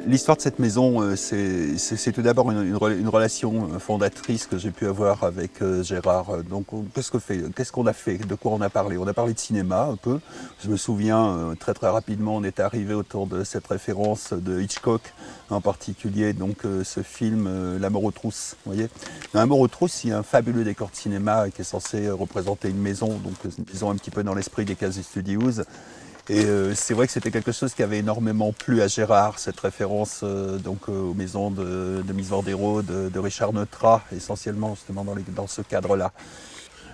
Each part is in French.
L'histoire de cette maison, c'est tout d'abord une relation fondatrice que j'ai pu avoir avec Gérard. Donc qu'est-ce qu'on a fait? De quoi on a parlé? On a parlé de cinéma un peu. Je me souviens très rapidement, on est arrivé autour de cette référence de Hitchcock, en particulier donc ce film La mort aux trousses. Vous voyez, dans La mort aux trousses, il y a un fabuleux décor de cinéma qui est censé représenter une maison, donc une maison un petit peu dans l'esprit des Casey Studios. Et c'est vrai que c'était quelque chose qui avait énormément plu à Gérard, cette référence aux maisons de Mies van der Rohe, de Richard Neutra, essentiellement justement dans ce cadre-là.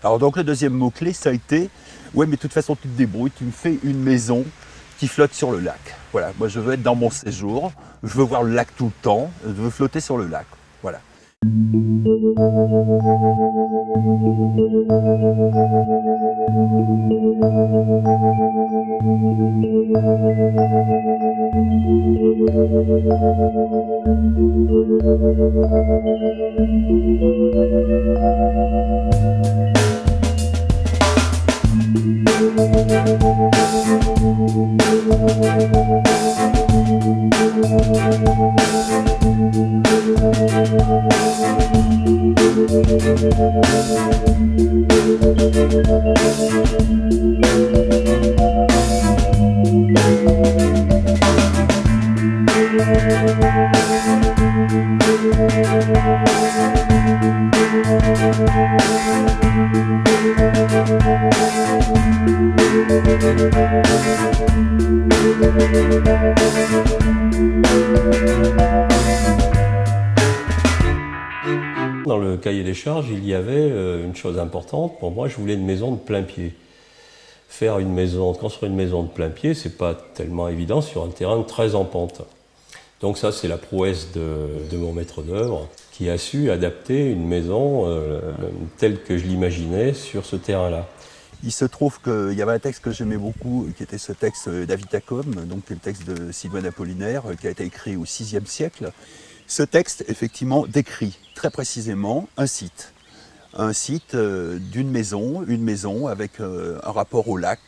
Alors donc le deuxième mot-clé, ça a été « Ouais, mais de toute façon, tu te débrouilles, tu me fais une maison qui flotte sur le lac. » Voilà, moi je veux être dans mon séjour, je veux voir le lac tout le temps, je veux flotter sur le lac. Voilà. Dans le cahier des charges, il y avait une chose importante. Pour moi, je voulais une maison de plein pied. Construire une maison de plein pied, c'est pas tellement évident sur un terrain très en pente. Donc ça, c'est la prouesse de mon maître d'œuvre qui a su adapter une maison telle que je l'imaginais sur ce terrain-là. Il se trouve qu'il y avait un texte que j'aimais beaucoup, qui était ce texte d'Avitacum, donc le texte de Sidoine Apollinaire, qui a été écrit au VIe siècle. Ce texte, effectivement, décrit très précisément un site d'une maison, une maison avec un rapport au lac.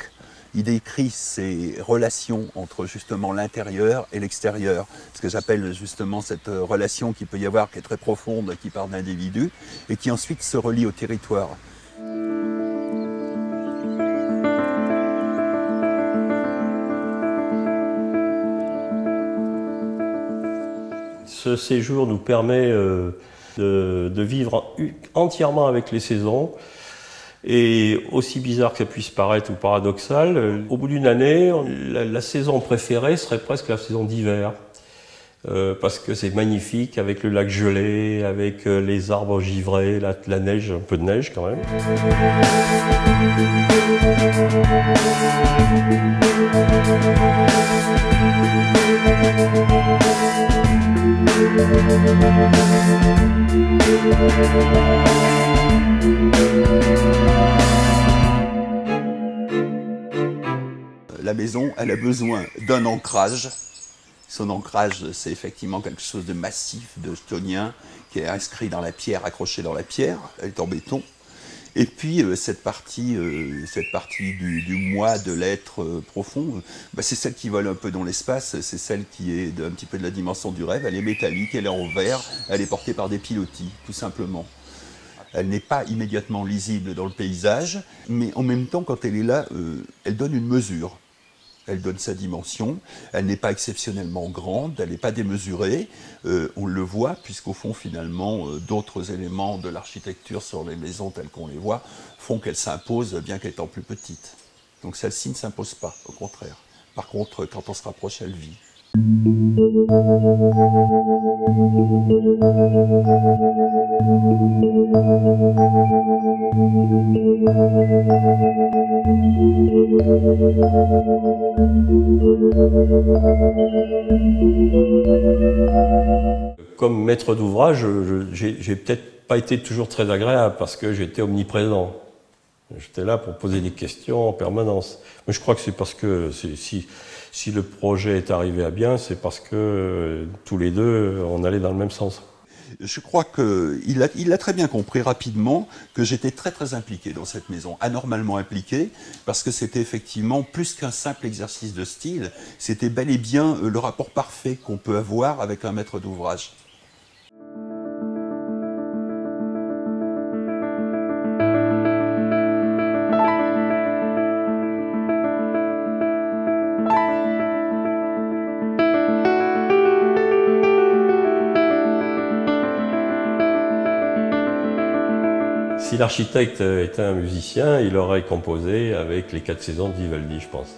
Il décrit ces relations entre justement l'intérieur et l'extérieur, ce que j'appelle justement cette relation qu'il peut y avoir, qui est très profonde, qui part d'individus, et qui ensuite se relie au territoire. Ce séjour nous permet de vivre entièrement avec les saisons. Et aussi bizarre que ça puisse paraître ou paradoxal, au bout d'une année, la saison préférée serait presque la saison d'hiver. Parce que c'est magnifique, avec le lac gelé, avec les arbres givrés, la neige, un peu de neige quand même. La maison, elle a besoin d'un ancrage. Son ancrage, c'est effectivement quelque chose de massif, de stonien, qui est inscrit dans la pierre, accroché dans la pierre, elle est en béton. Et puis cette partie du moi, de l'être profond, c'est celle qui vole un peu dans l'espace, c'est celle qui est un petit peu de la dimension du rêve, elle est métallique, elle est en verre, elle est portée par des pilotis, tout simplement. Elle n'est pas immédiatement lisible dans le paysage, mais en même temps, quand elle est là, elle donne une mesure. Elle donne sa dimension, elle n'est pas exceptionnellement grande, elle n'est pas démesurée, on le voit puisqu'au fond finalement d'autres éléments de l'architecture sur les maisons telles qu'on les voit font qu'elle s'impose bien qu'étant plus petite. Donc celle-ci ne s'impose pas, au contraire. Par contre, quand on se rapproche, elle vit. Comme maître d'ouvrage, j'ai peut-être pas été toujours très agréable parce que j'étais omniprésent. J'étais là pour poser des questions en permanence. Mais je crois que c'est parce que si le projet est arrivé à bien, c'est parce que tous les deux, on allait dans le même sens. Je crois qu'il a très bien compris rapidement que j'étais très très impliqué dans cette maison, anormalement impliqué, parce que c'était effectivement plus qu'un simple exercice de style, c'était bel et bien le rapport parfait qu'on peut avoir avec un maître d'ouvrage. Si l'architecte était un musicien, il aurait composé avec les 4 saisons de Vivaldi, je pense.